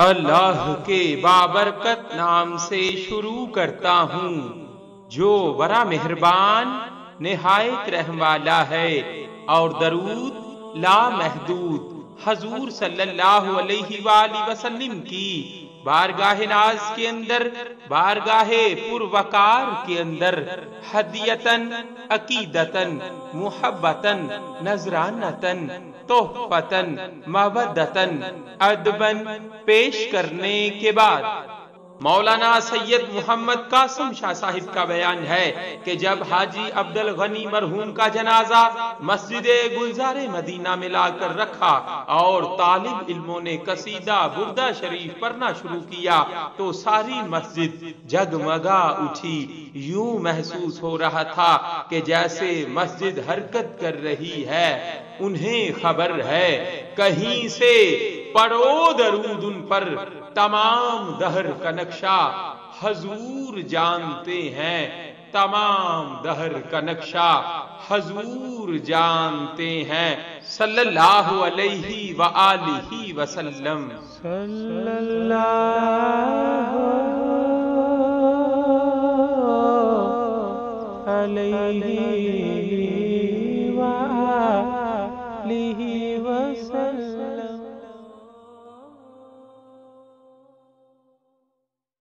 اللہ کے بابرکت نام سے شروع کرتا ہوں جو بڑا مہربان نہایت رحم والا ہے، اور درود لامحدود حضور صلی اللہ علیہ وآلہ وسلم کی بارگاہ ناز کے اندر، بارگاہ پروقار کے اندر ہدیتاً، عقیدتاً، محبتاً، نذرانتاً، تحفتاً، مودتاً، ادباً پیش کرنے کے بعد مولانا سید محمد قاسم شاہ صاحب کا بیان ہے کہ جب حاجی عبد الغنی مرحوم کا جنازہ مسجد گلزار مدینہ میں لا کر رکھا اور طالب علموں نے قصیدہ بردہ شریف پڑھنا شروع کیا تو ساری مسجد جگمگا اٹھی، یوں محسوس ہو رہا تھا کہ جیسے مسجد حرکت کر رہی ہے۔ انہیں خبر ہے، کہیں سے پڑھو درود ان پر، تمام دہر کا نقشہ حضور جانتے ہیں، تمام دہر کا نقشہ حضور جانتے ہیں، صلی اللہ علیہ وآلہ وسلم۔ صلی اللہ علیہ